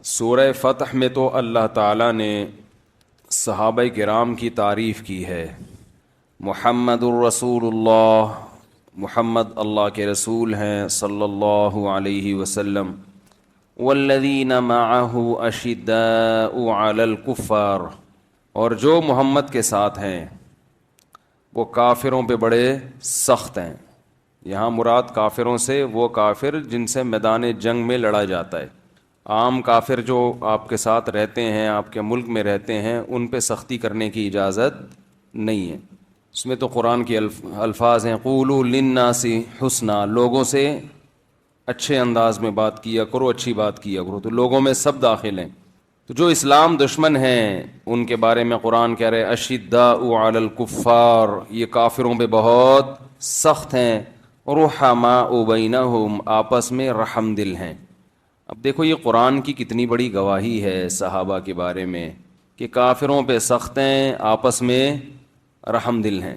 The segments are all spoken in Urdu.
سورہ فتح میں تو اللہ تعالیٰ نے صحابہ کرام کی تعریف کی ہے. محمد الرسول اللہ، محمد اللہ کے رسول ہیں صلی اللہ علیہ وسلم. والذین معہ اشداء علی الکفار، اور جو محمد کے ساتھ ہیں وہ کافروں پہ بڑے سخت ہیں. یہاں مراد کافروں سے وہ کافر جن سے میدان جنگ میں لڑا جاتا ہے. عام کافر جو آپ کے ساتھ رہتے ہیں، آپ کے ملک میں رہتے ہیں، ان پہ سختی کرنے کی اجازت نہیں ہے. اس میں تو قرآن کے الفاظ ہیں قولوا للناس حسنا، لوگوں سے اچھے انداز میں بات کیا کرو، اچھی بات کیا کرو. تو لوگوں میں سب داخل ہیں. تو جو اسلام دشمن ہیں ان کے بارے میں قرآن کہہ رہے اشداء علی الکفار، یہ کافروں پہ بہت سخت ہیں. رحماء بینہم، آپس میں رحم دل ہیں. اب دیکھو یہ قرآن کی کتنی بڑی گواہی ہے صحابہ کے بارے میں کہ کافروں پہ سخت ہیں، آپس میں رحم دل ہیں.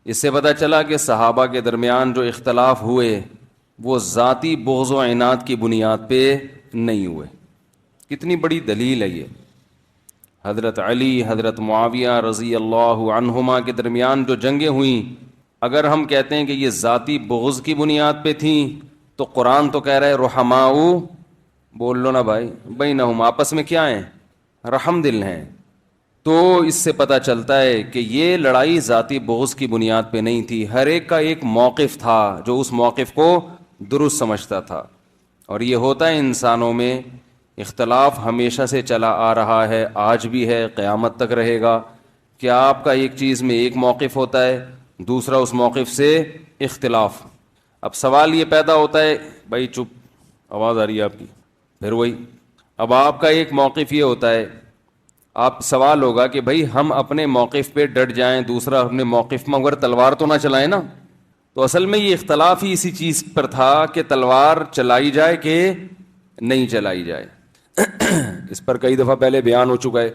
اس سے پتہ چلا کہ صحابہ کے درمیان جو اختلاف ہوئے وہ ذاتی بغض و عناد کی بنیاد پہ نہیں ہوئے. کتنی بڑی دلیل ہے یہ. حضرت علی، حضرت معاویہ رضی اللہ عنہما کے درمیان جو جنگیں ہوئیں، اگر ہم کہتے ہیں کہ یہ ذاتی بغض کی بنیاد پہ تھیں تو قرآن تو کہہ رہا ہے رحماء، بول لو نا بھائی، بینہم، آپس میں کیا ہیں؟ رحم دل ہیں. تو اس سے پتہ چلتا ہے کہ یہ لڑائی ذاتی بغض کی بنیاد پہ نہیں تھی. ہر ایک کا ایک موقف تھا جو اس موقف کو درست سمجھتا تھا. اور یہ ہوتا ہے انسانوں میں، اختلاف ہمیشہ سے چلا آ رہا ہے، آج بھی ہے، قیامت تک رہے گا. کہ آپ کا ایک چیز میں ایک موقف ہوتا ہے، دوسرا اس موقف سے اختلاف. اب سوال یہ پیدا ہوتا ہے، بھائی چپ، آواز آ رہی ہے آپ کی، پھر وہی. اب آپ کا ایک موقف یہ ہوتا ہے، آپ سوال ہوگا کہ بھائی ہم اپنے موقف پہ ڈٹ جائیں، دوسرا اپنے موقف میں مگر تلوار تو نہ چلائیں نا. تو اصل میں یہ اختلاف ہی اسی چیز پر تھا کہ تلوار چلائی جائے کہ نہیں چلائی جائے. اس پر کئی دفعہ پہلے بیان ہو چکا ہے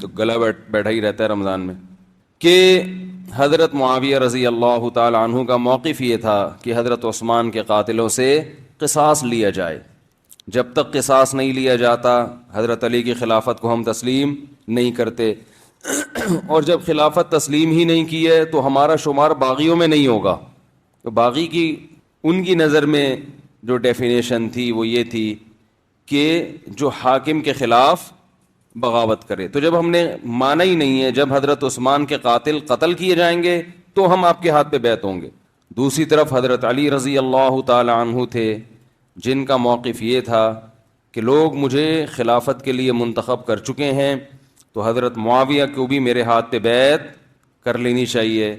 تو گلا بیٹھا ہی رہتا ہے رمضان میں، کہ حضرت معاویہ رضی اللہ تعالی عنہ کا موقف یہ تھا کہ حضرت عثمان کے قاتلوں سے قصاص لیا جائے. جب تک قصاص نہیں لیا جاتا حضرت علی کی خلافت کو ہم تسلیم نہیں کرتے. اور جب خلافت تسلیم ہی نہیں کی ہے تو ہمارا شمار باغیوں میں نہیں ہوگا. تو باغی کی ان کی نظر میں جو ڈیفینیشن تھی وہ یہ تھی کہ جو حاکم کے خلاف بغاوت کرے. تو جب ہم نے مانا ہی نہیں ہے، جب حضرت عثمان کے قاتل قتل کیے جائیں گے تو ہم آپ کے ہاتھ پہ بیعت ہوں گے. دوسری طرف حضرت علی رضی اللہ تعالی عنہ تھے جن کا موقف یہ تھا کہ لوگ مجھے خلافت کے لیے منتخب کر چکے ہیں تو حضرت معاویہ کو بھی میرے ہاتھ پہ بیعت کر لینی چاہیے.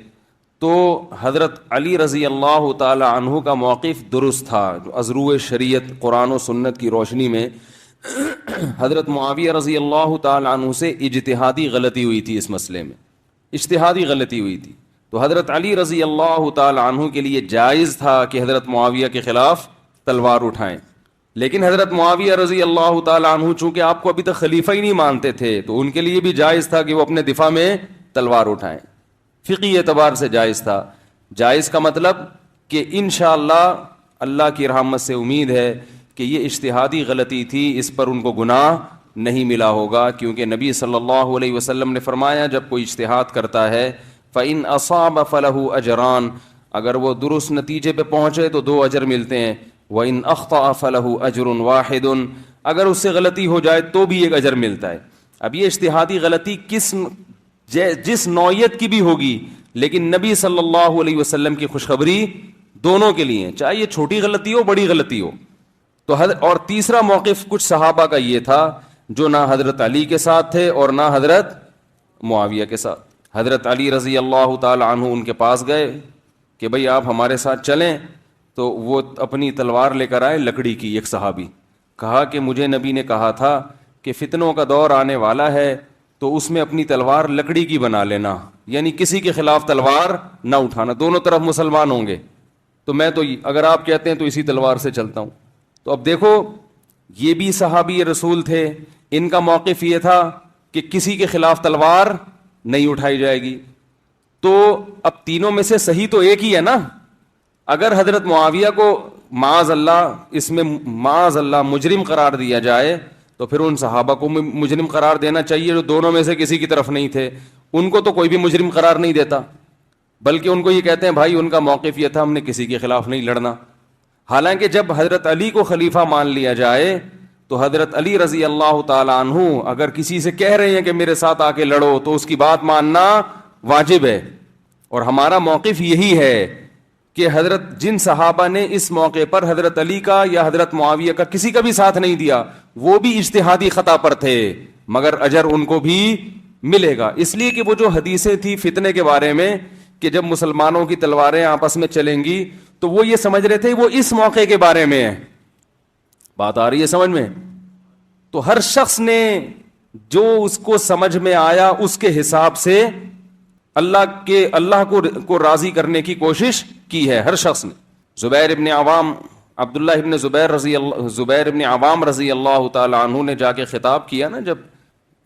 تو حضرت علی رضی اللہ تعالی عنہ کا موقف درست تھا. جو از روئے شریعت قرآن و سنت کی روشنی میں حضرت معاویہ رضی اللہ تعالی عنہ سے اجتہادی غلطی ہوئی تھی، اس مسئلے میں اجتہادی غلطی ہوئی تھی. تو حضرت علی رضی اللہ تعالی عنہ کے لیے جائز تھا کہ حضرت معاویہ کے خلاف تلوار اٹھائیں. لیکن حضرت معاویہ رضی اللہ تعالی عنہ چونکہ آپ کو ابھی تک خلیفہ ہی نہیں مانتے تھے تو ان کے لیے بھی جائز تھا کہ وہ اپنے دفاع میں تلوار اٹھائیں. فقہی اعتبار سے جائز تھا. جائز کا مطلب کہ انشاءاللہ اللہ کی رحمت سے امید ہے کہ یہ اجتہادی غلطی تھی، اس پر ان کو گناہ نہیں ملا ہوگا. کیونکہ نبی صلی اللہ علیہ وسلم نے فرمایا جب کوئی اجتہاد کرتا ہے فَإِنْ أَصَابَ فَلَهُ أَجْرَانِ، اگر وہ درست نتیجے پہ پہنچے تو 2 اجر ملتے ہیں. وَإِنْ أَخْطَأَ فَلَهُ أَجْرٌ وَاحِدٌ، اگر اس سے غلطی ہو جائے تو بھی 1 اجر ملتا ہے. اب یہ اجتہادی غلطی جس نوعیت کی بھی ہوگی، لیکن نبی صلی اللہ علیہ وسلم کی خوشخبری دونوں کے لیے، چاہے یہ چھوٹی غلطی ہو بڑی غلطی ہو. تو اور تیسرا موقف کچھ صحابہ کا یہ تھا جو نہ حضرت علی کے ساتھ تھے اور نہ حضرت معاویہ کے ساتھ. حضرت علی رضی اللہ تعالی عنہ ان کے پاس گئے کہ بھئی آپ ہمارے ساتھ چلیں. تو وہ اپنی تلوار لے کر آئے لکڑی کی. ایک صحابی کہا کہ مجھے نبی نے کہا تھا کہ فتنوں کا دور آنے والا ہے تو اس میں اپنی تلوار لکڑی کی بنا لینا، یعنی کسی کے خلاف تلوار نہ اٹھانا، دونوں طرف مسلمان ہوں گے. تو میں تو اگر آپ کہتے ہیں تو اسی تلوار سے چلتا ہوں. تو اب دیکھو یہ بھی صحابی رسول تھے، ان کا موقف یہ تھا کہ کسی کے خلاف تلوار نہیں اٹھائی جائے گی. تو اب تینوں میں سے صحیح تو ایک ہی ہے نا. اگر حضرت معاویہ کو معاذ اللہ اس میں معاذ اللہ مجرم قرار دیا جائے تو پھر ان صحابہ کو مجرم قرار دینا چاہیے جو دونوں میں سے کسی کی طرف نہیں تھے. ان کو تو کوئی بھی مجرم قرار نہیں دیتا, بلکہ ان کو یہ کہتے ہیں بھائی ان کا موقف یہ تھا ہم نے کسی کے خلاف نہیں لڑنا. حالانکہ جب حضرت علی کو خلیفہ مان لیا جائے تو حضرت علی رضی اللہ تعالی عنہ اگر کسی سے کہہ رہے ہیں کہ میرے ساتھ آ کے لڑو تو اس کی بات ماننا واجب ہے. اور ہمارا موقف یہی ہے کہ حضرت جن صحابہ نے اس موقع پر حضرت علی کا یا حضرت معاویہ کا کسی کا بھی ساتھ نہیں دیا وہ بھی اجتہادی خطا پر تھے, مگر اجر ان کو بھی ملے گا. اس لیے کہ وہ جو حدیثیں تھی فتنے کے بارے میں کہ جب مسلمانوں کی تلواریں آپس میں چلیں گی تو وہ یہ سمجھ رہے تھے وہ اس موقع کے بارے میں ہے. بات آ رہی ہے سمجھ میں؟ تو ہر شخص نے جو اس کو سمجھ میں آیا اس کے حساب سے اللہ کو راضی کرنے کی کوشش کی ہے ہر شخص نے. زبیر ابن عوام عبداللہ ابن زبیر ابن عوام رضی اللہ تعالی عنہ نے جا کے خطاب کیا نا, جب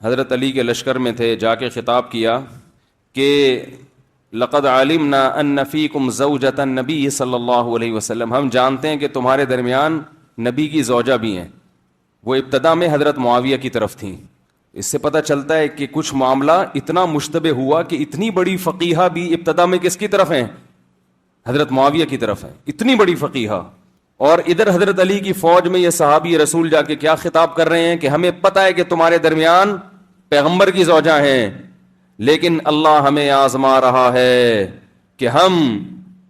حضرت علی کے لشکر میں تھے, جا کے خطاب کیا کہ لقد علمنا ان فیکم زوجۃ النبی صلی اللہ علیہ وسلم, ہم جانتے ہیں کہ تمہارے درمیان نبی کی زوجہ بھی ہیں. وہ ابتدا میں حضرت معاویہ کی طرف تھیں. اس سے پتہ چلتا ہے کہ کچھ معاملہ اتنا مشتبہ ہوا کہ اتنی بڑی فقیہہ بھی ابتدا میں کس کی طرف ہیں؟ حضرت معاویہ کی طرف ہیں, اتنی بڑی فقیہہ. اور ادھر حضرت علی کی فوج میں یہ صحابی رسول جا کے کیا خطاب کر رہے ہیں کہ ہمیں پتہ ہے کہ تمہارے درمیان پیغمبر کی زوجہ ہیں, لیکن اللہ ہمیں آزما رہا ہے کہ ہم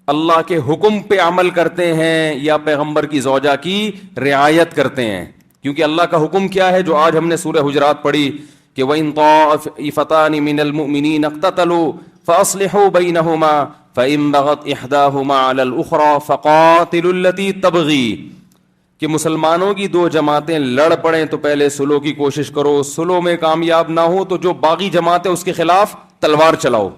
اللہ کے حکم پہ عمل کرتے ہیں یا پیغمبر کی زوجہ کی رعایت کرتے ہیں. کیونکہ اللہ کا حکم کیا ہے جو آج ہم نے سورہ حجرات پڑھی کہ وَإِن طَائِفَتَانِ مِنَ الْمُؤْمِنِينَ اقْتَتَلُوا فَأَصْلِحُوا بَيْنَهُمَا فَإِن بَغَتْ إِحْدَاهُمَا عَلَى الْأُخْرَى فَقَاتِلُوا الَّتِي تَبْغِي, کہ مسلمانوں کی دو جماعتیں لڑ پڑیں تو پہلے صلح کی کوشش کرو, صلح میں کامیاب نہ ہو تو جو باغی جماعت ہے اس کے خلاف تلوار چلاؤ.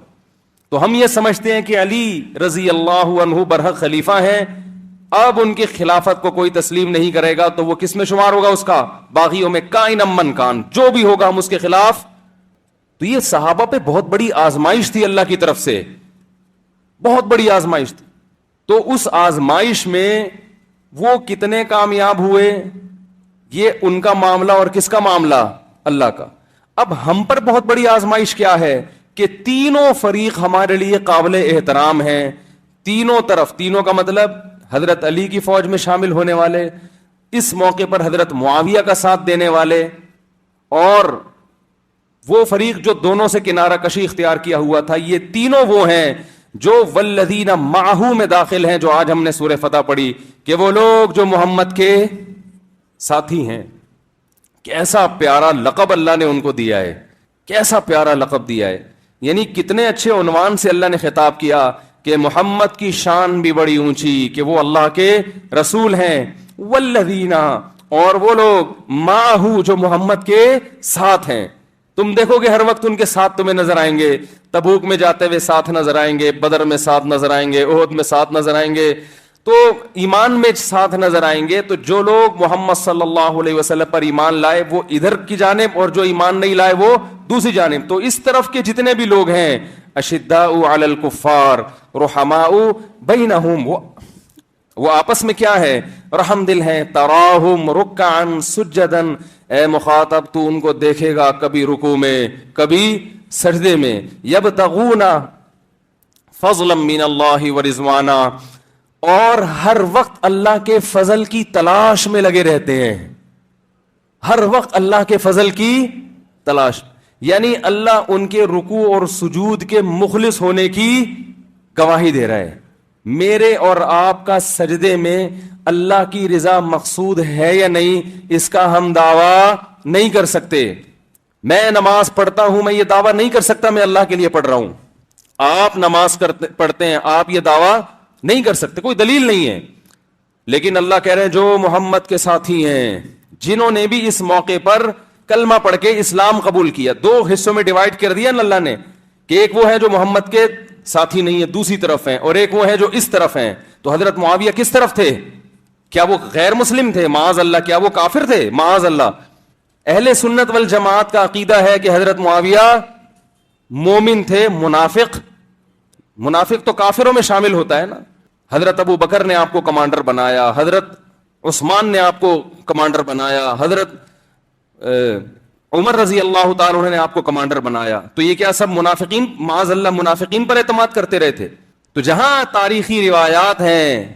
تو ہم یہ سمجھتے ہیں کہ علی رضی اللہ عنہ برحق خلیفہ ہیں, اب ان کی خلافت کو کوئی تسلیم نہیں کرے گا تو وہ کس میں شمار ہوگا؟ اس کا باغیوں میں. کائن من کان, جو بھی ہوگا ہم اس کے خلاف. تو یہ صحابہ پہ بہت بڑی آزمائش تھی اللہ کی طرف سے, بہت بڑی آزمائش تھی. تو اس آزمائش میں وہ کتنے کامیاب ہوئے یہ ان کا معاملہ اور کس کا معاملہ؟ اللہ کا. اب ہم پر بہت بڑی آزمائش کیا ہے کہ تینوں فریق ہمارے لیے قابل احترام ہیں, تینوں طرف. تینوں کا مطلب حضرت علی کی فوج میں شامل ہونے والے, اس موقع پر حضرت معاویہ کا ساتھ دینے والے, اور وہ فریق جو دونوں سے کنارہ کشی اختیار کیا ہوا تھا. یہ تینوں وہ ہیں جو والذین معہ میں داخل ہیں, جو آج ہم نے سورہ فتح پڑھی کہ وہ لوگ جو محمد کے ساتھی ہیں. کیسا پیارا لقب اللہ نے ان کو دیا ہے, کیسا پیارا لقب دیا ہے. یعنی کتنے اچھے عنوان سے اللہ نے خطاب کیا کہ محمد کی شان بھی بڑی اونچی کہ وہ اللہ کے رسول ہیں. والذین, اور وہ لوگ معہ جو محمد کے ساتھ ہیں. تم دیکھو گے ہر وقت ان کے ساتھ تمہیں نظر آئیں گے, تبوک میں جاتے ہوئے ساتھ نظر آئیں گے, بدر میں ساتھ نظر آئیں گے, احد میں ساتھ نظر آئیں گے, تو ایمان میں ساتھ نظر آئیں گے. تو جو لوگ محمد صلی اللہ علیہ وسلم پر ایمان لائے وہ ادھر کی جانب, اور جو ایمان نہیں لائے وہ دوسری جانب. تو اس طرف کے جتنے بھی لوگ ہیں اشداء علی الکفار رحماء بینہم, وہ آپس میں کیا ہے؟ رحم دل ہیں. تراہم رکعا سجدا, اے مخاطب تو ان کو دیکھے گا کبھی رکوع میں کبھی سجدے میں. یبتغون فضلا من اللہ ورضوانا, اور ہر وقت اللہ کے فضل کی تلاش میں لگے رہتے ہیں, ہر وقت اللہ کے فضل کی تلاش. یعنی اللہ ان کے رکوع اور سجود کے مخلص ہونے کی گواہی دے رہا ہے. میرے اور آپ کا سجدے میں اللہ کی رضا مقصود ہے یا نہیں, اس کا ہم دعویٰ نہیں کر سکتے. میں نماز پڑھتا ہوں, میں یہ دعویٰ نہیں کر سکتا میں اللہ کے لیے پڑھ رہا ہوں. آپ نماز پڑھتے ہیں, آپ یہ دعویٰ نہیں کر سکتے, کوئی دلیل نہیں ہے. لیکن اللہ کہہ رہے ہیں جو محمد کے ساتھی ہیں, جنہوں نے بھی اس موقع پر کلمہ پڑھ کے اسلام قبول کیا. دو حصوں میں ڈیوائڈ کر دیا نا اللہ نے کہ ایک وہ ہے جو محمد کے ساتھی نہیں ہے دوسری طرف ہیں, اور ایک وہ ہے جو اس طرف ہیں. تو حضرت معاویہ کس طرف تھے؟ کیا وہ غیر مسلم تھے؟ معاذ اللہ. کیا وہ کافر تھے؟ معاذ اللہ. اہل سنت والجماعت کا عقیدہ ہے کہ حضرت معاویہ مومن تھے. منافق تو کافروں میں شامل ہوتا ہے نا. حضرت ابو بکر نے آپ کو کمانڈر بنایا, حضرت عثمان نے آپ کو کمانڈر بنایا, حضرت عمر رضی اللہ تعالیٰ عنہ نے آپ کو کمانڈر بنایا. تو یہ کیا سب منافقین, معاذ اللہ منافقین پر اعتماد کرتے رہے تھے؟ تو جہاں تاریخی روایات ہیں,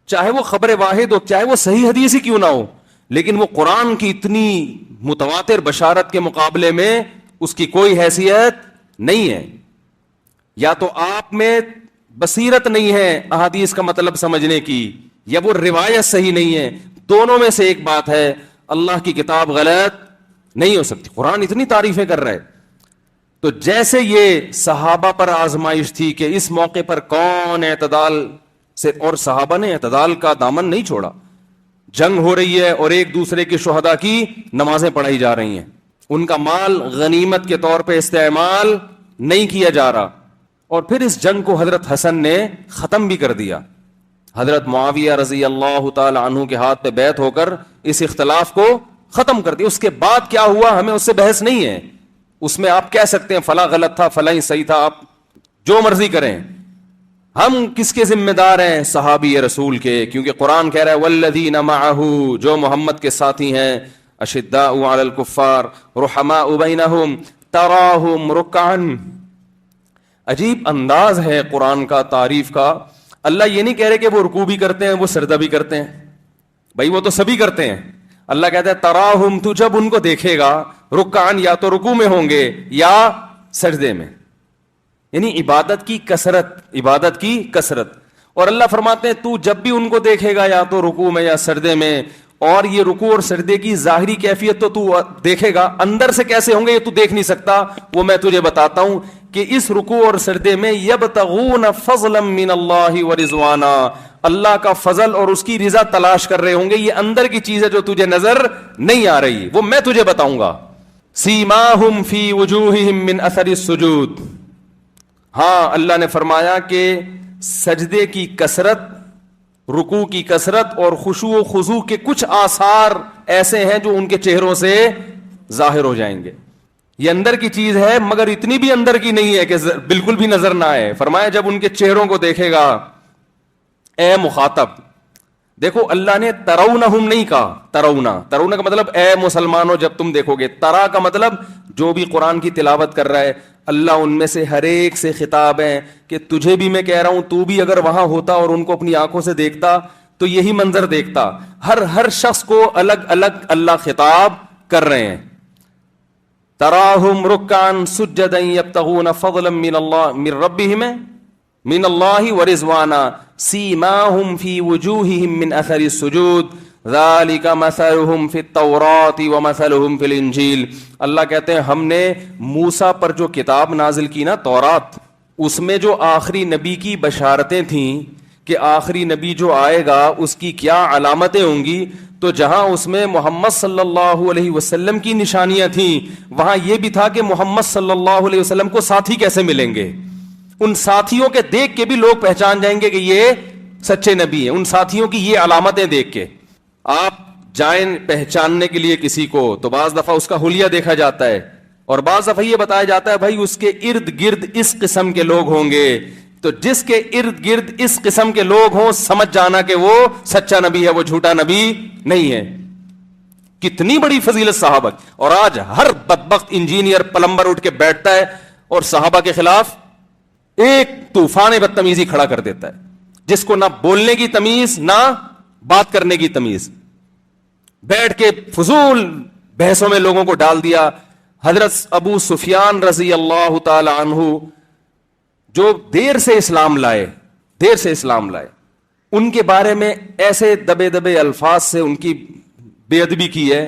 چاہے وہ خبر واحد ہو, چاہے وہ صحیح حدیث ہی کیوں نہ ہو, لیکن وہ قرآن کی اتنی متواتر بشارت کے مقابلے میں اس کی کوئی حیثیت نہیں ہے. یا تو آپ میں بصیرت نہیں ہے احادیث کا مطلب سمجھنے کی, یا وہ روایت صحیح نہیں ہے. دونوں میں سے ایک بات ہے, اللہ کی کتاب غلط نہیں ہو سکتی. قرآن اتنی تعریفیں کر رہا ہے. تو جیسے یہ صحابہ پر آزمائش تھی کہ اس موقع پر کون اعتدال سے, اور صحابہ نے اعتدال کا دامن نہیں چھوڑا. جنگ ہو رہی ہے اور ایک دوسرے کی شہداء کی نمازیں پڑھائی جا رہی ہیں, ان کا مال غنیمت کے طور پہ استعمال نہیں کیا جا رہا. اور پھر اس جنگ کو حضرت حسن نے ختم بھی کر دیا. حضرت معاویہ رضی اللہ تعالی عنہ کے ہاتھ پہ بیعت ہو کر اس اختلاف کو ختم کر دیا. اس کے بعد کیا ہوا ہمیں اس سے بحث نہیں ہے. اس میں آپ کہہ سکتے ہیں فلاں غلط تھا, فلاں صحیح تھا, آپ جو مرضی کریں. ہم کس کے ذمہ دار ہیں؟ صحابی رسول کے, کیونکہ قرآن کہہ رہا ہے والذین معہ, جو محمد کے ساتھی ہیں, اشداء علی الکفار رحماء بینہم تراہم رکعا. عجیب انداز ہے قرآن کا تعریف کا. اللہ یہ نہیں کہہ رہے کہ وہ رکوع بھی کرتے ہیں, وہ سجدہ بھی کرتے ہیں, بھائی وہ تو سبھی کرتے ہیں. اللہ کہتا ہے تراہم, تو جب ان کو دیکھے گا, رکعن یا تو رکوع میں ہوں گے یا سجدے میں, یعنی عبادت کی کثرت, عبادت کی کثرت. اور اللہ فرماتے ہیں تو جب بھی ان کو دیکھے گا یا تو رکوع میں یا سجدے میں, اور یہ رکوع اور سجدے کی ظاہری کیفیت تو دیکھے گا, اندر سے کیسے ہوں گے یہ تو دیکھ نہیں سکتا. وہ میں تجھے بتاتا ہوں کہ اس رکوع اور سجدے میں یبتغون فضلا من اللہ ورضوانا, اللہ کا فضل اور اس کی رضا تلاش کر رہے ہوں گے. یہ اندر کی چیز ہے جو تجھے نظر نہیں آ رہی, وہ میں تجھے بتاؤں گا. سیماہم فی وجوہہم من اثر السجود. ہاں اللہ نے فرمایا کہ سجدے کی کثرت, رکوع کی کثرت اور خشوع و خضوع کے کچھ آثار ایسے ہیں جو ان کے چہروں سے ظاہر ہو جائیں گے. یہ اندر کی چیز ہے, مگر اتنی بھی اندر کی نہیں ہے کہ بالکل بھی نظر نہ آئے. فرمایا جب ان کے چہروں کو دیکھے گا, اے مخاطب دیکھو, اللہ نے ترونہم نہیں کہا, ترونا کا مطلب اے مسلمانوں جب تم دیکھو گے. ترا کا مطلب جو بھی قرآن کی تلاوت کر رہا ہے, اللہ ان میں سے ہر ایک سے خطاب ہے کہ تجھے بھی میں کہہ رہا ہوں, تو بھی اگر وہاں ہوتا اور ان کو اپنی آنکھوں سے دیکھتا تو یہی منظر دیکھتا. ہر شخص کو الگ الگ اللہ خطاب کر رہے ہیں. تراہم رکعا سجدا یبتغون فضلا من اللہ من ربہم من اللہ ورضوانا سیماہم فی وجوہہم من اثر السجود ذالک مثلہم فی التوراۃ ومثلہم فی الانجیل. اللہ کہتے ہیں ہم نے موسیٰ پر جو کتاب نازل کی نا تورات, اس میں جو آخری نبی کی بشارتیں تھیں کہ آخری نبی جو آئے گا اس کی کیا علامتیں ہوں گی, تو جہاں اس میں محمد صلی اللہ علیہ وسلم کی نشانیاں تھیں, وہاں یہ بھی تھا کہ محمد صلی اللہ علیہ وسلم کو ساتھی کیسے ملیں گے. ان ساتھیوں کے دیکھ کے بھی لوگ پہچان جائیں گے کہ یہ سچے نبی ہیں. ان ساتھیوں کی یہ علامتیں دیکھ کے آپ جائیں پہچاننے کے لیے کسی کو, تو بعض دفعہ اس کا حلیہ دیکھا جاتا ہے, اور بعض دفعہ یہ بتایا جاتا ہے بھائی اس کے ارد گرد اس قسم کے لوگ ہوں گے. تو جس کے ارد گرد اس قسم کے لوگ ہوں, سمجھ جانا کہ وہ سچا نبی ہے, وہ جھوٹا نبی نہیں ہے. کتنی بڑی فضیلت صحابہ. اور آج ہر بدبخت انجینئر پلمبر اٹھ کے بیٹھتا ہے اور صحابہ کے خلاف ایک طوفان بدتمیزی کھڑا کر دیتا ہے, جس کو نہ بولنے کی تمیز نہ بات کرنے کی تمیز, بیٹھ کے فضول بحثوں میں لوگوں کو ڈال دیا. حضرت ابو سفیان رضی اللہ تعالی عنہ جو دیر سے اسلام لائے, ان کے بارے میں ایسے دبے الفاظ سے ان کی بے ادبی کی ہے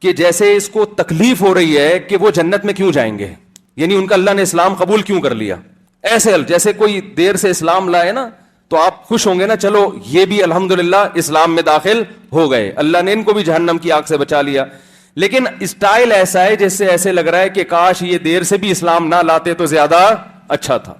کہ جیسے اس کو تکلیف ہو رہی ہے کہ وہ جنت میں کیوں جائیں گے, یعنی ان کا اللہ نے اسلام قبول کیوں کر لیا. ایسے جیسے کوئی دیر سے اسلام لائے نا تو آپ خوش ہوں گے نا, چلو یہ بھی الحمدللہ اسلام میں داخل ہو گئے, اللہ نے ان کو بھی جہنم کی آگ سے بچا لیا. لیکن اسٹائل ایسا ہے جس سے ایسے لگ رہا ہے کہ کاش یہ دیر سے بھی اسلام نہ لاتے تو زیادہ اچھا تھا.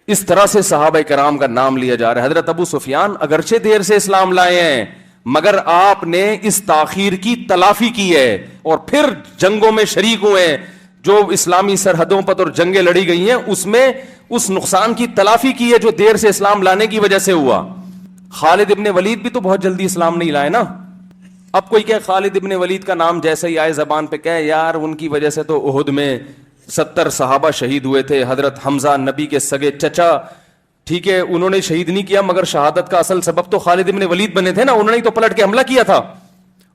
اس طرح سے صحابہ کرام کا نام لیا جا رہا ہے. حضرت ابو سفیان اگرچہ دیر سے اسلام لائے ہیں, مگر آپ نے اس تاخیر کی تلافی کی ہے اور پھر جنگوں میں شریک ہوئے ہیں. جو اسلامی سرحدوں پر اور جنگیں لڑی گئی ہیں اس میں اس نقصان کی تلافی کی ہے جو دیر سے اسلام لانے کی وجہ سے ہوا. خالد ابن ولید بھی تو بہت جلدی اسلام نہیں لائے نا. اب کوئی کہ خالد ابن ولید کا نام جیسے ہی آئے زبان پہ کہے یار ان کی وجہ سے تو احد میں 70 صحابہ شہید ہوئے تھے. حضرت حمزہ نبی کے سگے چچا, ٹھیک ہے انہوں نے شہید نہیں کیا مگر شہادت کا اصل سبب تو خالد ابن ولید بنے تھے نا, انہوں نے تو پلٹ کے حملہ کیا تھا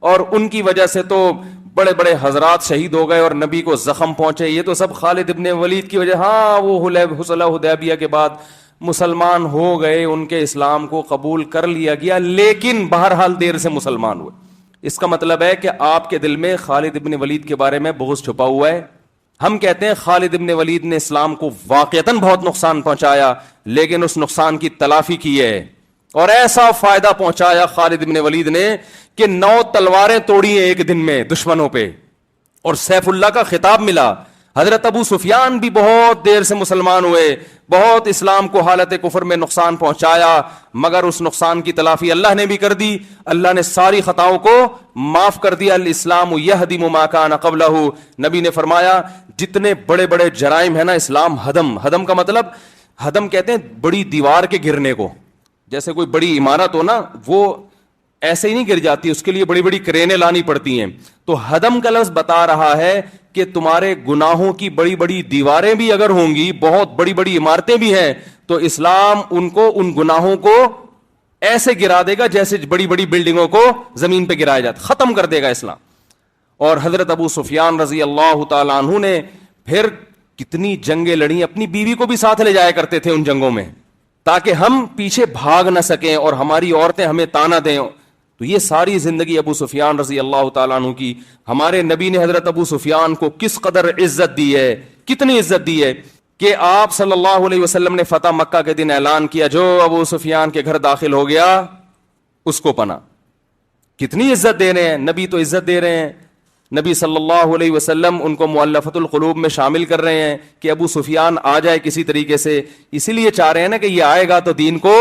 اور ان کی وجہ سے تو بڑے بڑے حضرات شہید ہو گئے اور نبی کو زخم پہنچے, یہ تو سب خالد ابن ولید کی وجہ. ہاں وہ صلح حدیبیہ کے بعد مسلمان ہو گئے, ان کے اسلام کو قبول کر لیا گیا, لیکن بہرحال دیر سے مسلمان ہوئے. اس کا مطلب ہے کہ آپ کے دل میں خالد ابن ولید کے بارے میں بغض چھپا ہوا ہے. ہم کہتے ہیں خالد ابن ولید نے اسلام کو واقعتاً بہت نقصان پہنچایا, لیکن اس نقصان کی تلافی کی ہے اور ایسا فائدہ پہنچایا خالد ابن ولید نے کہ 9 تلواریں توڑی ہیں ایک دن میں دشمنوں پہ, اور سیف اللہ کا خطاب ملا. حضرت ابو سفیان بھی بہت دیر سے مسلمان ہوئے, بہت اسلام کو حالت کفر میں نقصان پہنچایا, مگر اس نقصان کی تلافی اللہ نے بھی کر دی. اللہ نے ساری خطاؤں کو معاف کر دیا. الاسلام یہدم ما کان قبلہ, نبی نے فرمایا جتنے بڑے بڑے جرائم ہیں نا اسلام ہدم کا مطلب, ہدم کہتے ہیں بڑی دیوار کے گرنے کو. جیسے کوئی بڑی عمارت ہو نا, وہ ایسے ہی نہیں گر جاتی, اس کے لیے بڑی بڑی کرینیں لانی پڑتی ہیں. تو ہدم کا لفظ بتا رہا ہے کہ تمہارے گناہوں کی بڑی بڑی دیواریں بھی اگر ہوں گی, بہت بڑی بڑی عمارتیں بھی ہیں, تو اسلام ان گناہوں کو ایسے گرا دے گا جیسے بڑی بڑی بلڈنگوں کو زمین پہ گرایا جاتا, ختم کر دے گا اسلام. اور حضرت ابو سفیان رضی اللہ تعالیٰ عنہ نے پھر کتنی جنگیں لڑی, اپنی بیوی کو بھی ساتھ لے جایا کرتے تھے ان جنگوں میں تاکہ ہم پیچھے بھاگ نہ سکیں اور ہماری عورتیں ہمیں تانا دیں. تو یہ ساری زندگی ابو سفیان رضی اللہ تعالیٰ عنہ کی. ہمارے نبی نے حضرت ابو سفیان کو کس قدر عزت دی ہے, کتنی عزت دی ہے کہ آپ صلی اللہ علیہ وسلم نے فتح مکہ کے دن اعلان کیا جو ابو سفیان کے گھر داخل ہو گیا اس کو پناہ. کتنی عزت دے رہے ہیں نبی, تو عزت دے رہے ہیں. نبی صلی اللہ علیہ وسلم ان کو مؤلفۃ القلوب میں شامل کر رہے ہیں کہ ابو سفیان آ جائے کسی طریقے سے, اسی لیے چاہ رہے ہیں نا کہ یہ آئے گا تو دین کو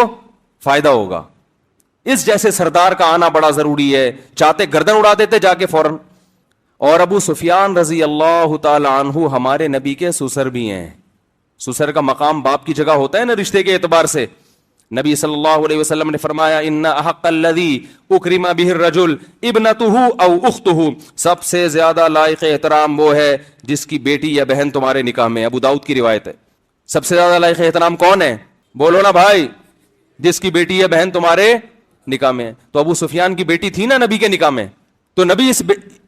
فائدہ ہوگا. اس جیسے سردار کا آنا بڑا ضروری ہے, چاہتے گردن اڑا دیتے جا کے فوراً. اور ابو سفیان رضی اللہ تعالی عنہ ہمارے نبی کے سسر بھی ہیں. سسر کا مقام باپ کی جگہ ہوتا ہے نا رشتے کے اعتبار سے. نبی صلی اللہ علیہ وسلم نے فرمایا ان احق الذی اکرم بہ الرجل ابنتہ او اختہ, سب سے زیادہ لائق احترام وہ ہے جس کی بیٹی یا بہن تمہارے نکاح میں. ابو داؤد کی روایت ہے. سب سے زیادہ لائق احترام کون ہے؟ بولو نا بھائی, جس کی بیٹی یا بہن تمہارے نکاح میں. تو ابو سفیان کی بیٹی تھی نا نبی کے نکاح میں, تو نبی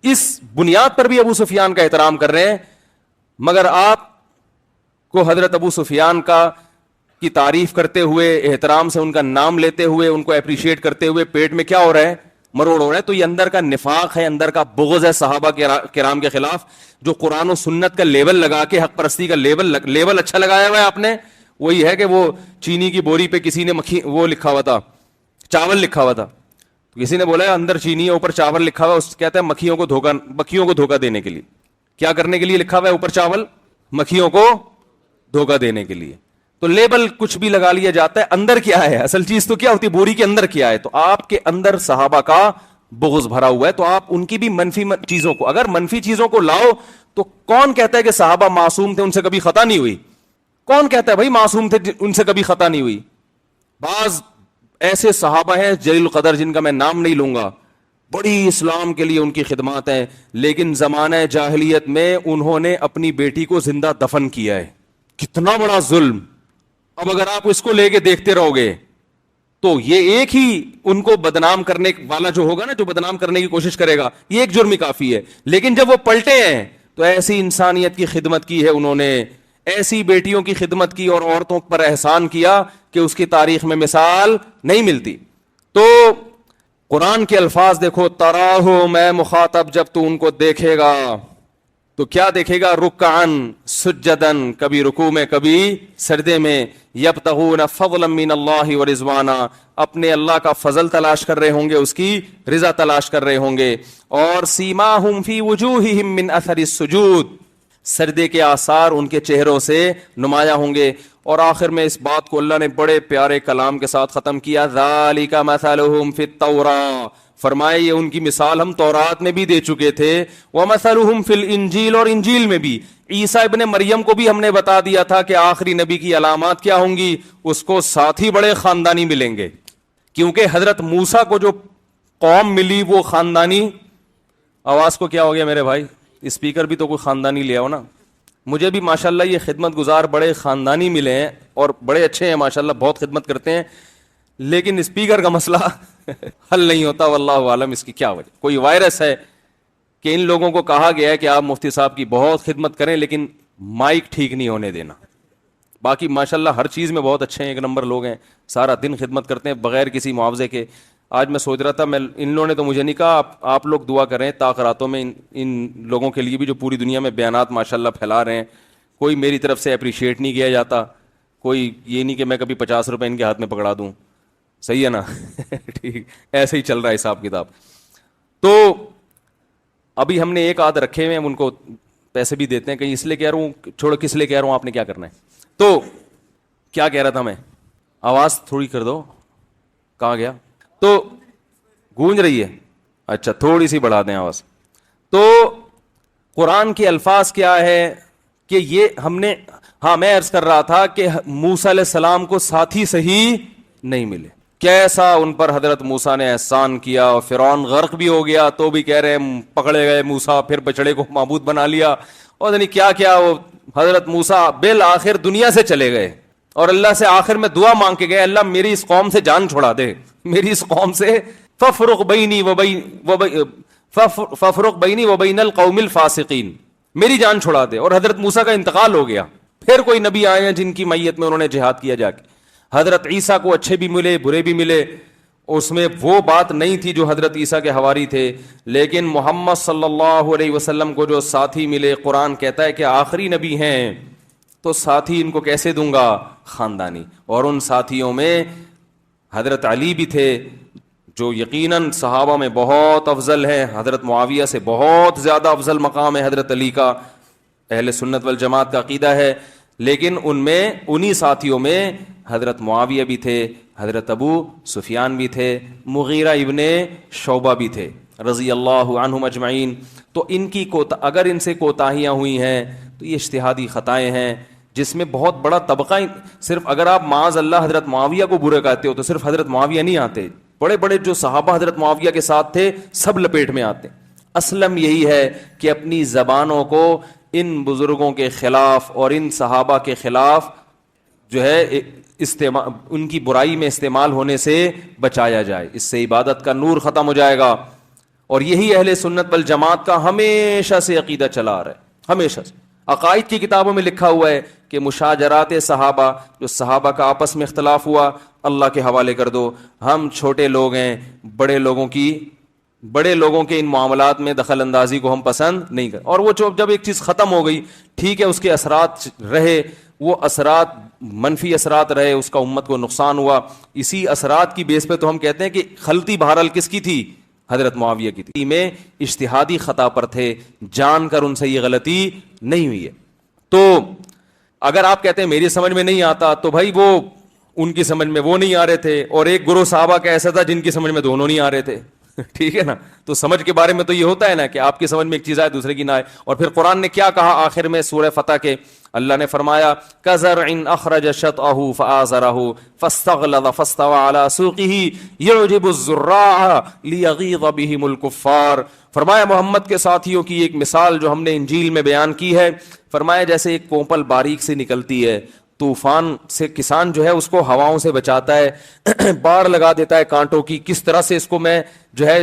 اس بنیاد پر بھی ابو سفیان کا احترام کر رہے ہیں. مگر آپ کو حضرت ابو سفیان کی تعریف کرتے ہوئے, احترام سے ان کا نام لیتے ہوئے, ان کو اپریشیٹ کرتے ہوئے پیٹ میں کیا ہو رہا ہے؟ مروڑ ہو رہا ہے. تو یہ اندر کا نفاق ہے, اندر کا بغض ہے صحابہ کرام کے خلاف. جو قرآن و سنت کا لیبل لگا کے حق پرستی کا لیبل اچھا لگایا ہوا ہے آپ نے, وہی ہے کہ وہ چینی کی بوری پہ کسی نے وہ لکھا ہوا تھا, چاول لکھا ہوا تھا, تو کسی نے بولا اندر چینی ہے اوپر چاول لکھا ہوا ہے, اس کہتا ہے مکھیوں کو دھوکہ دینے کے لیے. کیا کرنے کے لیے لکھا ہوا ہے اوپر چاول؟ مکھیوں کو دھوکہ دینے کے لیے. تو لیبل کچھ بھی لگا لیا جاتا ہے, اندر کیا ہے اصل چیز تو کیا ہوتی ہے, بوری کے اندر کیا ہے. تو آپ کے اندر صحابہ کا بغض بھرا ہوا ہے, تو آپ ان کی بھی منفی چیزوں کو, اگر منفی چیزوں کو لاؤ تو کون کہتا ہے کہ صحابہ معصوم تھے, ان سے کبھی خطا نہیں ہوئی؟ کون کہتا ہے بھائی معصوم تھے ان سے کبھی خطا نہیں ہوئی؟ بعض ایسے صحابہ ہیں جلیل القدر جن کا میں نام نہیں لوں گا, بڑی اسلام کے لیے ان کی خدمات ہیں, لیکن زمانہ جاہلیت میں انہوں نے اپنی بیٹی کو زندہ دفن کیا ہے. کتنا بڑا ظلم. اب اگر آپ اس کو لے کے دیکھتے رہو گے تو یہ ایک ہی ان کو بدنام کرنے والا جو ہوگا نا, جو بدنام کرنے کی کوشش کرے گا, یہ ایک جرم ہی کافی ہے. لیکن جب وہ پلٹے ہیں تو ایسی انسانیت کی خدمت کی ہے انہوں نے, ایسی بیٹیوں کی خدمت کی اور عورتوں پر احسان کیا کہ اس کی تاریخ میں مثال نہیں ملتی. تو قرآن کے الفاظ دیکھو, تراہو میں مخاطب, جب تو ان کو دیکھے گا تو کیا دیکھے گا؟ رکعن سجدن, کبھی رکوع میں کبھی سجدے میں, یبتغون فضلا من اللہ ورضوانا, اپنے اللہ کا فضل تلاش کر رہے ہوں گے, اس کی رضا تلاش کر رہے ہوں گے. اور سیماہم فی وجوہہم من اثر السجود, سجدے کے آثار ان کے چہروں سے نمایاں ہوں گے. اور آخر میں اس بات کو اللہ نے بڑے پیارے کلام کے ساتھ ختم کیا, ذالک مثلہم فی التوراۃ فرمایا یہ ان کی مثال ہم تورات میں بھی دے چکے تھے، وَمَثَلُهُمْ فِي الْإِنْجِيلِ، اور انجیل میں بھی عیسیٰ ابن مریم کو بھی ہم نے بتا دیا تھا کہ آخری نبی کی علامات کیا ہوں گی، اس کو ساتھی بڑے خاندانی ملیں گے، کیونکہ حضرت موسیٰ کو جو قوم ملی وہ خاندانی، آواز کو کیا ہو گیا میرے بھائی، اسپیکر بھی تو کوئی خاندانی لے آؤ نا، مجھے بھی ماشاءاللہ یہ خدمت گزار بڑے خاندانی ملے ہیں اور بڑے اچھے ہیں ماشاءاللہ، بہت خدمت کرتے ہیں، لیکن اسپیکر کا مسئلہ حل نہیں ہوتا، واللہ عالم اس کی کیا وجہ، کوئی وائرس ہے کہ ان لوگوں کو کہا گیا ہے کہ آپ مفتی صاحب کی بہت خدمت کریں لیکن مائک ٹھیک نہیں ہونے دینا، باقی ماشاءاللہ ہر چیز میں بہت اچھے ہیں، ایک نمبر لوگ ہیں، سارا دن خدمت کرتے ہیں بغیر کسی معاوضے کے۔ آج میں سوچ رہا تھا، ان لوگوں نے تو مجھے نہیں کہا، آپ لوگ دعا کریں تاخراتوں میں ان لوگوں کے لیے بھی جو پوری دنیا میں بیانات ماشاءاللہ پھیلا رہے ہیں، کوئی میری طرف سے اپریشیٹ نہیں کیا جاتا، کوئی یہ نہیں کہ میں کبھی 50 روپے ان کے ہاتھ میں پکڑا دوں، صحیح ہے نا ٹھیک، ایسے ہی چل رہا ہے حساب کتاب۔ تو ابھی ہم نے ایک آدھ رکھے ہوئے ہیں، ان کو پیسے بھی دیتے ہیں، کہیں اس لیے کہہ رہا ہوں، چھوڑو کس لیے کہہ رہا ہوں، آپ نے کیا کرنا ہے۔ تو کیا کہہ رہا تھا میں، آواز تھوڑی کر دو، کہاں گیا، تو گونج رہی ہے، اچھا تھوڑی سی بڑھا دیں آواز۔ تو قرآن کے الفاظ کیا ہے کہ یہ ہم نے، ہاں میں عرض کر رہا تھا کہ موسیٰ علیہ السلام کو ساتھی صحیح نہیں ملے، کیسا ان پر حضرت موسیٰ نے احسان کیا، اور فرعون غرق بھی ہو گیا تو بھی کہہ رہے ہیں پکڑے گئے موسیٰ، پھر بچڑے کو معبود بنا لیا، اور نہیں کیا کیا، وہ حضرت موسیٰ بالآخر دنیا سے چلے گئے اور اللہ سے آخر میں دعا مانگ کے گئے، اللہ میری اس قوم سے جان چھڑا دے، میری اس قوم سے ففرق بینی وبین القوم الفاسقین، میری جان چھڑا دے، اور حضرت موسیٰ کا انتقال ہو گیا۔ پھر کوئی نبی آئے ہیں جن کی میت میں انہوں نے جہاد کیا جا کے، حضرت عیسیٰ کو اچھے بھی ملے برے بھی ملے، اس میں وہ بات نہیں تھی جو حضرت عیسیٰ کے حواری تھے، لیکن محمد صلی اللہ علیہ وسلم کو جو ساتھی ملے، قرآن کہتا ہے کہ آخری نبی ہیں تو ساتھی ان کو کیسے دوں گا، خاندانی، اور ان ساتھیوں میں حضرت علی بھی تھے جو یقیناً صحابہ میں بہت افضل ہے، حضرت معاویہ سے بہت زیادہ افضل مقام ہے حضرت علی کا، اہل سنت والجماعت کا عقیدہ ہے، لیکن ان میں انہی ساتھیوں میں حضرت معاویہ بھی تھے، حضرت ابو سفیان بھی تھے، مغیرہ ابن شعبہ بھی تھے رضی اللہ عنہم اجمعین۔ تو ان کی اگر ان سے کوتاہیاں ہوئی ہیں تو یہ اجتہادی خطائیں ہیں، جس میں بہت بڑا طبقہ، صرف اگر آپ معاذ اللہ حضرت معاویہ کو برا کہتے ہو تو صرف حضرت معاویہ نہیں آتے، بڑے بڑے جو صحابہ حضرت معاویہ کے ساتھ تھے سب لپیٹ میں آتے۔ اسلم یہی ہے کہ اپنی زبانوں کو ان بزرگوں کے خلاف اور ان صحابہ کے خلاف جو ہے ان کی برائی میں استعمال ہونے سے بچایا جائے، اس سے عبادت کا نور ختم ہو جائے گا، اور یہی اہل سنت والجماعت کا ہمیشہ سے عقیدہ چلا آ رہا ہے، ہمیشہ سے۔ عقائد کی کتابوں میں لکھا ہوا ہے کہ مشاجرات صحابہ، جو صحابہ کا آپس میں اختلاف ہوا، اللہ کے حوالے کر دو، ہم چھوٹے لوگ ہیں، بڑے لوگوں کے ان معاملات میں دخل اندازی کو ہم پسند نہیں کرتے، اور وہ جب ایک چیز ختم ہو گئی ٹھیک ہے، اس کے اثرات رہے، وہ اثرات منفی اثرات رہے، اس کا امت کو نقصان ہوا، اسی اثرات کی بیس پہ تو ہم کہتے ہیں کہ غلطی بہرحال کس کی تھی، حضرت معاویہ کی تھی، میں اجتہادی خطا پر تھے، جان کر ان سے یہ غلطی نہیں ہوئی ہے۔ تو اگر آپ کہتے ہیں میری سمجھ میں نہیں آتا، تو بھائی وہ ان کی سمجھ میں وہ نہیں آ رہے تھے، اور ایک گروہ صحابہ کا ایسا تھا جن کی سمجھ میں دونوں نہیں آ رہے تھے ٹھیک ہے نا، تو سمجھ کے بارے میں تو یہ ہوتا ہے نا کہ آپ کی سمجھ میں ایک چیز آئے دوسرے کی نہ آئے۔ اور پھر قرآن نے کیا کہا آخر میں سورہ فتح کے، اللہ نے فرمایا كَزَرْعٍ أَخْرَجَ شَطْأَهُ فَآزَرَهُ فَاسْتَغْلَظَ فَاسْتَوَىٰ عَلَىٰ سُوقِهِ يُعْجِبُ الزُّرَّاعَ لِيَغِيظَ بِهِمُ الْكُفَّارَ۔ فرمایا محمد کے ساتھیوں کی ایک مثال جو ہم نے انجیل میں بیان کی ہے، فرمایا جیسے ایک کوپل باریک سے نکلتی ہے، طوفان سے کسان جو ہے اس کو ہواؤں سے بچاتا ہے، باڑ لگا دیتا ہے کانٹوں کی، کس طرح سے اس کو میں جو ہے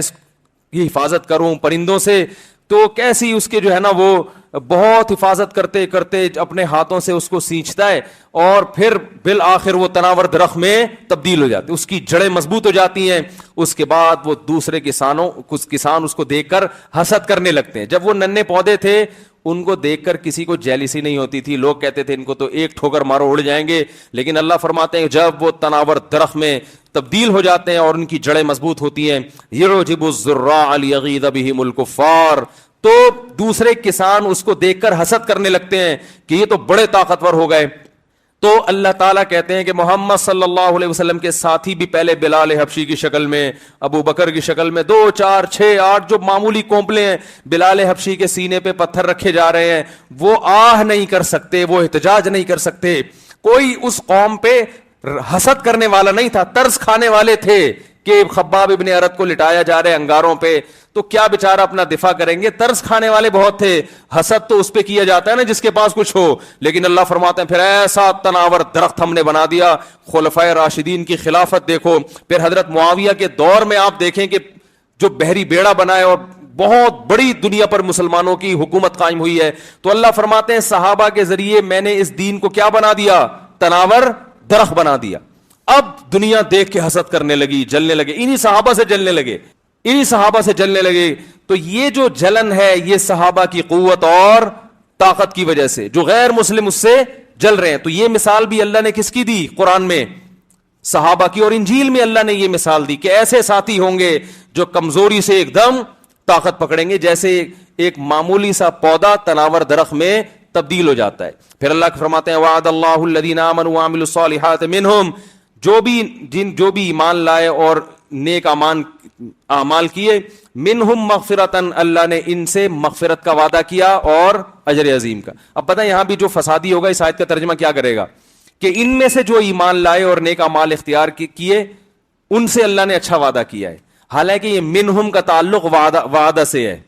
یہ حفاظت کروں پرندوں سے، تو کیسی اس کے جو ہے نا وہ بہت حفاظت کرتے کرتے اپنے ہاتھوں سے اس کو سینچتا ہے، اور پھر بالآخر وہ تناور درخت میں تبدیل ہو جاتی، اس کی جڑیں مضبوط ہو جاتی ہیں، اس کے بعد وہ دوسرے کسان اس کو دیکھ کر حسد کرنے لگتے ہیں۔ جب وہ ننھے پودے تھے ان کو دیکھ کر کسی کو جیلسی نہیں ہوتی تھی، لوگ کہتے تھے ان کو تو ایک ٹھوکر مارو اڑ جائیں گے، لیکن اللہ فرماتے ہیں جب وہ تناور درخت میں تبدیل ہو جاتے ہیں اور ان کی جڑیں مضبوط ہوتی ہیں، یعجب الزراع لیغیظ بہم الکفار، تو دوسرے کسان اس کو دیکھ کر حسد کرنے لگتے ہیں کہ یہ تو بڑے طاقتور ہو گئے۔ تو اللہ تعالیٰ کہتے ہیں کہ محمد صلی اللہ علیہ وسلم کے ساتھی بھی پہلے بلال حبشی کی شکل میں، ابو بکر کی شکل میں، 2 4 6 8 جو معمولی کونپلے ہیں، بلال حبشی کے سینے پہ پتھر رکھے جا رہے ہیں، وہ آہ نہیں کر سکتے، وہ احتجاج نہیں کر سکتے. کوئی اس قوم پہ حسد کرنے والا نہیں تھا، ترس کھانے والے تھے کہ خباب ابن ارت کو لٹایا جا رہا ہے انگاروں پہ، تو کیا بیچارہ اپنا دفاع کریں گے. ترس کھانے والے بہت تھے. حسد تو اس پہ کیا جاتا ہے نا جس کے پاس کچھ ہو، لیکن اللہ فرماتے ہیں پھر ایسا تناور درخت ہم نے بنا دیا. خلفائے راشدین کی خلافت دیکھو، پھر حضرت معاویہ کے دور میں آپ دیکھیں کہ جو بحری بیڑا بنا ہے اور بہت بڑی دنیا پر مسلمانوں کی حکومت قائم ہوئی ہے. تو اللہ فرماتے ہیں صحابہ کے ذریعے میں نے اس دین کو کیا بنا دیا؟ تناور درخت بنا دیا. اب دنیا دیکھ کے حسد کرنے لگی، جلنے لگے، انہی صحابہ سے جلنے لگے، انہی صحابہ سے جلنے لگے. تو یہ جو جلن ہے یہ صحابہ کی قوت اور طاقت کی وجہ سے، جو غیر مسلم اس سے جل رہے ہیں. تو یہ مثال بھی اللہ نے کس کی دی؟ قرآن میں صحابہ کی، اور انجیل میں اللہ نے یہ مثال دی کہ ایسے ساتھی ہوں گے جو کمزوری سے ایک دم طاقت پکڑیں گے، جیسے ایک معمولی سا پودا تناور درخت میں تبدیل ہو جاتا ہے. پھر اللہ فرماتے ہیں وعد اللہ الذین آمنوا وعملوا الصالحات منہم، جو بھی ایمان لائے اور نیک اعمال کیے، منہم مغفرتن، اللہ نے ان سے مغفرت کا وعدہ کیا اور اجر عظیم کا. اب پتہ یہاں بھی جو فسادی ہوگا اس آیت کا ترجمہ کیا کرے گا کہ ان میں سے جو ایمان لائے اور نیک اعمال اختیار کیے ان سے اللہ نے اچھا وعدہ کیا ہے. حالانکہ یہ منہم کا تعلق وعدہ سے ہے،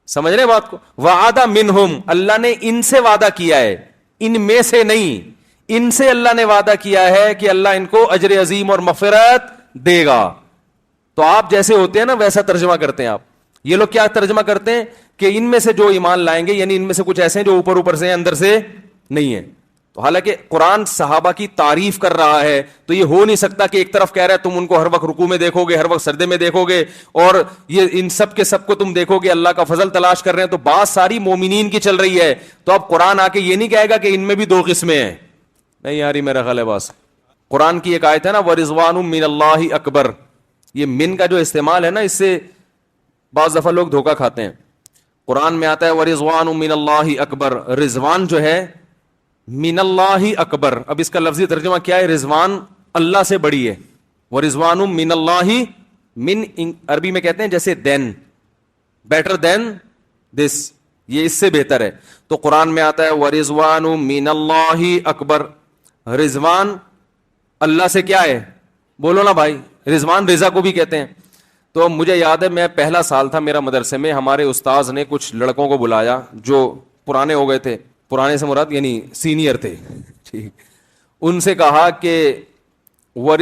سمجھ رہے بات کو؟ وعدہ منہم، اللہ نے ان سے وعدہ کیا ہے، ان میں سے نہیں، ان سے اللہ نے وعدہ کیا ہے کہ اللہ ان کو اجر عظیم اور مغفرت دے گا. تو آپ جیسے ہوتے ہیں نا ویسا ترجمہ کرتے ہیں آپ. یہ لوگ کیا ترجمہ کرتے ہیں کہ ان میں سے جو ایمان لائیں گے، یعنی ان میں سے کچھ ایسے ہیں جو اوپر سے ہیں اندر سے نہیں ہے. تو حالانکہ قرآن صحابہ کی تعریف کر رہا ہے، تو یہ ہو نہیں سکتا کہ ایک طرف کہہ رہا ہے تم ان کو ہر وقت رکوع میں دیکھو گے، ہر وقت سجدے میں دیکھو گے، اور یہ ان سب کے سب کو تم دیکھو گے اللہ کا فضل تلاش کر رہے ہیں. تو بات ساری مومنین کی چل رہی ہے. تو اب قرآن آ کے یہ نہیں کہے گا کہ ان میں بھی 2 قسمیں ہیں. نہیں یاری میرا خیال ہے بس. قرآن کی ایک آیت ہے نا وَرِضْوَانٌ مِّنَ اللَّهِ اکبر، یہ من کا جو استعمال ہے نا اس سے بعض دفعہ لوگ دھوکہ کھاتے ہیں. قرآن میں آتا ہے وَرِضْوَانٌ مِّنَ اللَّهِ اکبر، رضوان جو ہے من اللہ اکبر. اب اس کا لفظی ترجمہ کیا ہے؟ رضوان اللہ سے بڑی ہے. وَرِضْوَانٌ مِّنَ اللَّهِ، من عربی میں کہتے ہیں جیسے دین، بیٹر دین دس، یہ اس سے بہتر ہے. تو قرآن میں آتا ہے وَرِضْوَانٌ مِّنَ اللَّهِ اکبر، رضوان اللہ سے کیا ہے؟ بولو نا بھائی. رضوان رضا کو بھی کہتے ہیں. تو مجھے یاد ہے میں پہلا سال تھا میرا مدرسے میں، ہمارے استاذ نے کچھ لڑکوں کو بلایا جو پرانے ہو گئے تھے، پرانے سے مراد یعنی سینئر تھے، ٹھیک. ان سے کہا کہ وہ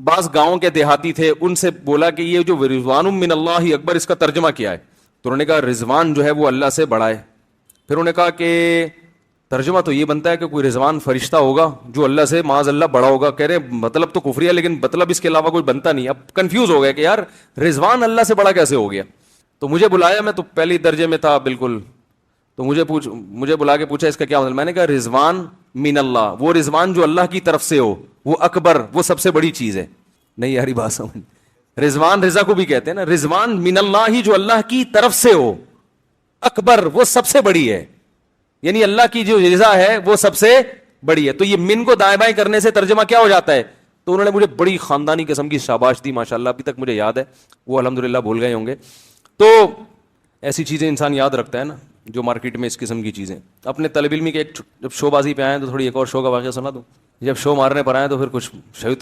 بعض گاؤں کے دیہاتی تھے، ان سے بولا کہ یہ جو رضوان من اللہ اکبر اس کا ترجمہ کیا ہے؟ تو انہوں نے کہا رضوان جو ہے وہ اللہ سے بڑا ہے. پھر انہوں نے کہا کہ ترجمہ تو یہ بنتا ہے کہ کوئی رضوان فرشتہ ہوگا جو اللہ سے معاذ اللہ بڑا ہوگا. کہہ رہے مطلب تو کفری ہے لیکن مطلب اس کے علاوہ کوئی بنتا نہیں. اب کنفیوز ہو گیا کہ یار رضوان اللہ سے بڑا کیسے ہو گیا. تو مجھے بلایا، میں تو پہلی درجے میں تھا بالکل، تو مجھے بلا کے پوچھا اس کا کیا مطلب. میں نے کہا رضوان من اللہ، وہ رضوان جو اللہ کی طرف سے ہو، وہ اکبر، وہ سب سے بڑی چیز ہے. نہیں یاری بات سمجھ، رضوان رضا کو بھی کہتے ہیں نا، رضوان من اللہ ہی جو اللہ کی طرف سے ہو، اکبر وہ سب سے بڑی ہے، یعنی اللہ کی جو رضا ہے وہ سب سے بڑی ہے. تو یہ من کو دائیں بائیں کرنے سے ترجمہ کیا ہو جاتا ہے؟ تو انہوں نے مجھے بڑی خاندانی قسم کی شاباش دی ماشاءاللہ، ابھی تک مجھے یاد ہے، وہ الحمدللہ بھول گئے ہوں گے. تو ایسی چیزیں انسان یاد رکھتا ہے نا جو مارکیٹ میں اس قسم کی چیزیں. اپنے طالب علمی کے ایک جب شو بازی پہ آئے تو تھوڑی ایک اور شو کا واقعہ سنا دوں. جب شو مارنے پر آئے تو پھر کچھ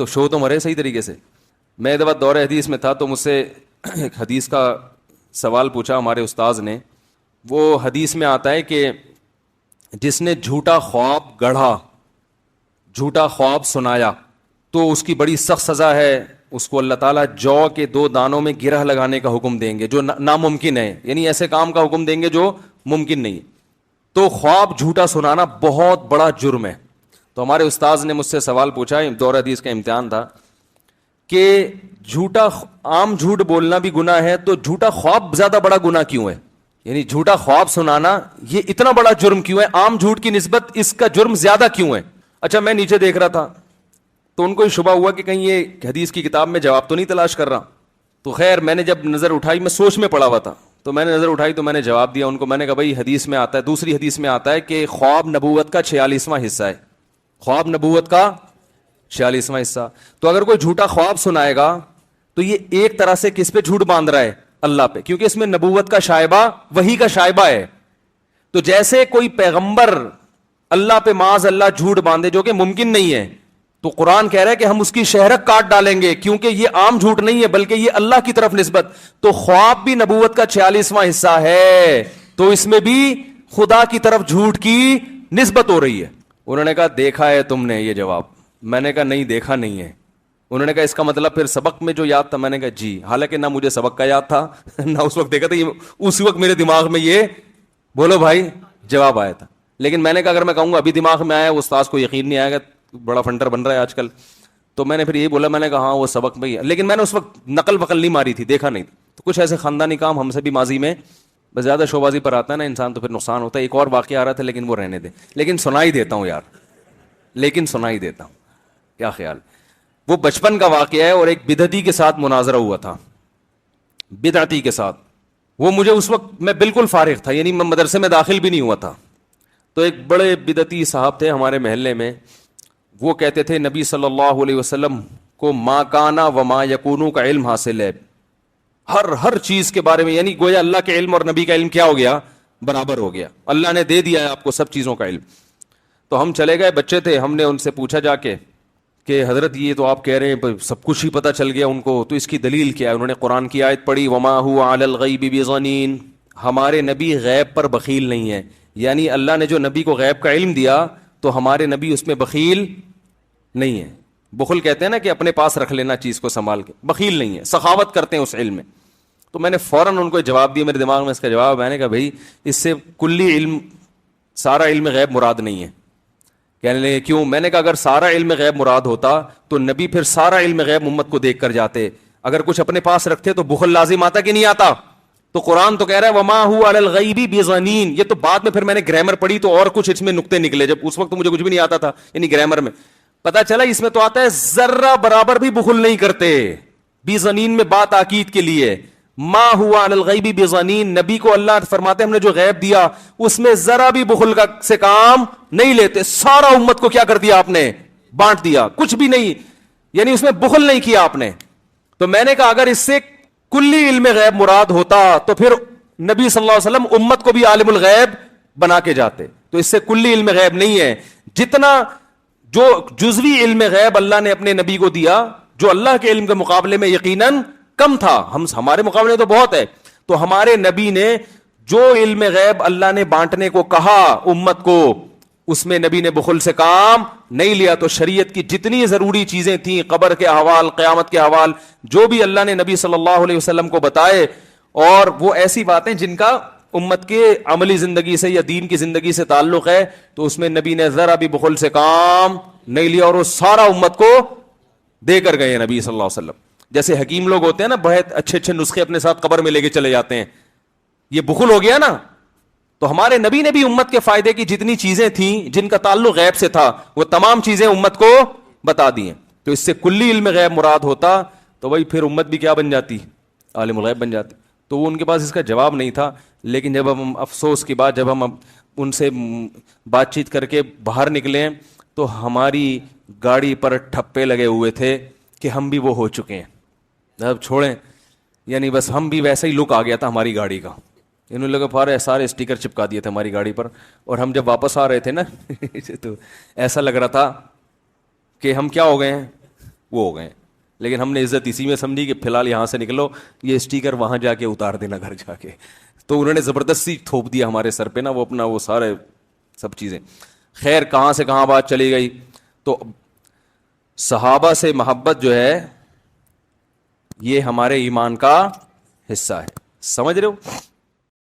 شو تو مرے صحیح طریقے سے. میں ایک دفعہ دور حدیث میں تھا تو مجھ سے ایک حدیث کا سوال پوچھا ہمارے استاذ نے. وہ حدیث میں آتا ہے کہ جس نے جھوٹا خواب گڑھا، جھوٹا خواب سنایا تو اس کی بڑی سخت سزا ہے. اس کو اللہ تعالیٰ جو کے 2 دانوں میں گرہ لگانے کا حکم دیں گے جو ناممکن ہے، یعنی ایسے کام کا حکم دیں گے جو ممکن نہیں. تو خواب جھوٹا سنانا بہت بڑا جرم ہے. تو ہمارے استاذ نے مجھ سے سوال پوچھا، دور حدیث کا امتحان تھا، کہ عام جھوٹ بولنا بھی گناہ ہے تو جھوٹا خواب زیادہ بڑا گناہ کیوں ہے؟ یعنی جھوٹا خواب سنانا یہ اتنا بڑا جرم کیوں ہے؟ عام جھوٹ کی نسبت اس کا جرم زیادہ کیوں ہے؟ اچھا میں نیچے دیکھ رہا تھا تو ان کو یہ شبہ ہوا کہ کہیں یہ حدیث کی کتاب میں جواب تو نہیں تلاش کر رہا. تو خیر میں نے جب نظر اٹھائی، میں سوچ میں پڑا ہوا تھا، تو میں نے نظر اٹھائی تو میں نے جواب دیا ان کو. میں نے کہا بھائی حدیث میں آتا ہے، دوسری حدیث میں آتا ہے کہ خواب نبوت کا 46واں حصہ ہے. خواب نبوت کا 46واں حصہ. تو اگر کوئی جھوٹا خواب سنائے گا تو یہ ایک طرح سے کس پہ جھوٹ باندھ رہا ہے؟ اللہ پہ، کیونکہ اس میں نبوت کا شائبہ، وحی کا شائبہ ہے. تو جیسے کوئی پیغمبر اللہ پہ معاذ اللہ جھوٹ باندھے جو کہ ممکن نہیں ہے، تو قرآن کہہ رہا ہے کہ ہم اس کی شہرک کاٹ ڈالیں گے، کیونکہ یہ عام جھوٹ نہیں ہے بلکہ یہ اللہ کی طرف نسبت. تو خواب بھی نبوت کا 46واں حصہ ہے، تو اس میں بھی خدا کی طرف جھوٹ کی نسبت ہو رہی ہے. انہوں نے کہا دیکھا ہے تم نے یہ جواب؟ میں نے کہا نہیں دیکھا نہیں ہے. انہوں نے کہا اس کا مطلب پھر سبق میں جو یاد تھا؟ میں نے کہا جی، حالانکہ نہ مجھے سبق کا یاد تھا نہ اس وقت دیکھا تھا، اس وقت میرے دماغ میں یہ بولو بھائی جواب آیا تھا. لیکن میں نے کہا اگر میں کہوں گا ابھی دماغ میں آیا، استاذ کو یقین نہیں آئے گا، بڑا فنٹر بن رہا ہے آج کل. تو میں نے پھر یہی بولا، میں نے کہا ہاں وہ سبق میں ہی ہے، لیکن میں نے اس وقت نقل وقل نہیں ماری تھی، دیکھا نہیں. تو کچھ ایسے خاندانی کام ہم سے بھی ماضی میں، بس زیادہ شوبازی پر آتا ہے نا انسان تو پھر نقصان ہوتا ہے. ایک اور واقعہ آ رہا تھا لیکن وہ رہنے دے، لیکن سنائی دیتا ہوں یار، لیکن سنائی دیتا ہوں. کیا خیال؟ وہ بچپن کا واقعہ ہے، اور ایک بدعتی کے ساتھ مناظرہ ہوا تھا، بدعتی کے ساتھ. وہ مجھے اس وقت میں بالکل فارغ تھا، یعنی میں مدرسے میں داخل بھی نہیں ہوا تھا. تو ایک بڑے بدعتی صاحب تھے ہمارے محلے میں، وہ کہتے تھے نبی صلی اللہ علیہ وسلم کو ما کانا و ما یکونو کا علم حاصل ہے، ہر چیز کے بارے میں، یعنی گویا اللہ کے علم اور نبی کا علم کیا ہو گیا؟ برابر ہو گیا. اللہ نے دے دیا ہے آپ کو سب چیزوں کا علم. تو ہم چلے گئے، بچے تھے، ہم نے ان سے پوچھا جا کے کہ حضرت یہ تو آپ کہہ رہے ہیں سب کچھ ہی پتہ چل گیا ان کو، تو اس کی دلیل کیا ہے؟ انہوں نے قرآن کی آیت پڑھی، وما هو علی الغیب بضنین، ہمارے نبی غیب پر بخیل نہیں ہے. یعنی اللہ نے جو نبی کو غیب کا علم دیا تو ہمارے نبی اس میں بخیل نہیں ہے. بخل کہتے ہیں نا کہ اپنے پاس رکھ لینا چیز کو سنبھال کے، بخیل نہیں ہے، سخاوت کرتے ہیں اس علم میں. تو میں نے فوراً ان کو جواب دیا، میرے دماغ میں اس کا جواب، میں نے کہا بھائی اس سے کلی علم، سارا علم غیب مراد نہیں ہے. کہنے لگے کیوں؟ میں نے کہا اگر سارا علم غیب مراد ہوتا تو نبی پھر سارا علم غیب امت کو دیکھ کر جاتے. اگر کچھ اپنے پاس رکھتے تو بخل لازم آتا کہ نہیں آتا؟ تو قرآن تو کہہ رہا ہے وما هو علی الغیب بضنین. یہ تو بعد میں پھر میں نے گرامر پڑھی تو اور کچھ اس میں نقطے نکلے، جب اس وقت تو مجھے کچھ بھی نہیں آتا تھا، یعنی گرامر میں پتا چلا اس میں تو آتا ہے ذرہ برابر بھی بخل نہیں کرتے. بضنین میں بات تاکید کے لیے، ما ہوا علی الغیب بضنین، نبی کو اللہ فرماتے ہم نے جو غیب دیا اس میں ذرا بھی بخل کا سے کام نہیں لیتے. سارا امت کو کیا کر دیا آپ نے؟ بانٹ دیا، کچھ بھی نہیں، یعنی اس میں بخل نہیں کیا آپ نے. تو میں نے کہا اگر اس سے کلی علم غیب مراد ہوتا تو پھر نبی صلی اللہ علیہ وسلم امت کو بھی عالم الغیب بنا کے جاتے. تو اس سے کلی علم غیب نہیں ہے، جتنا جو جزوی علم غیب اللہ نے اپنے نبی کو دیا جو اللہ کے علم کے مقابلے میں یقیناً کم تھا، ہمارے مقابلے میں تو بہت ہے. تو ہمارے نبی نے جو علم غیب اللہ نے بانٹنے کو کہا امت کو، اس میں نبی نے بخل سے کام نہیں لیا. تو شریعت کی جتنی ضروری چیزیں تھیں، قبر کے احوال، قیامت کے احوال، جو بھی اللہ نے نبی صلی اللہ علیہ وسلم کو بتائے، اور وہ ایسی باتیں جن کا امت کے عملی زندگی سے یا دین کی زندگی سے تعلق ہے، تو اس میں نبی نے ذرا بھی بخل سے کام نہیں لیا، اور وہ سارا امت کو دے کر گئے نبی صلی اللہ علیہ وسلم. جیسے حکیم لوگ ہوتے ہیں نا، بہت اچھے اچھے نسخے اپنے ساتھ قبر میں لے کے چلے جاتے ہیں، یہ بخل ہو گیا نا. تو ہمارے نبی نے بھی امت کے فائدے کی جتنی چیزیں تھیں جن کا تعلق غیب سے تھا وہ تمام چیزیں امت کو بتا دی ہیں. تو اس سے کلی علم غیب مراد ہوتا تو بھائی پھر امت بھی کیا بن جاتی؟ عالم الغیب بن جاتی. تو وہ ان کے پاس اس کا جواب نہیں تھا. لیکن جب ہم افسوس کی بات، جب ہم ان سے بات چیت کر کے باہر نکلے تو ہماری گاڑی پر ٹھپے لگے ہوئے تھے کہ ہم بھی وہ ہو چکے ہیں. اب چھوڑیں، یعنی بس ہم بھی ویسا ہی لک آ گیا تھا ہماری گاڑی کا. انہوں نے لگا سارے اسٹیکر چپکا دیے تھے ہماری گاڑی پر، اور ہم جب واپس آ رہے تھے نا تو ایسا لگ رہا تھا کہ ہم کیا ہو گئے ہیں؟ وہ ہو گئے ہیں. لیکن ہم نے عزت اسی میں سمجھی کہ فی الحال یہاں سے نکلو، یہ اسٹیکر وہاں جا کے اتار دینا گھر جا کے. تو انہوں نے زبردستی تھوپ دیا ہمارے سر پہ نا وہ اپنا وہ سارے سب چیزیں. خیر کہاں سے کہاں بات چلی گئی. تو صحابہ سے محبت جو ہے یہ ہمارے ایمان کا حصہ ہے. سمجھ رہے ہو؟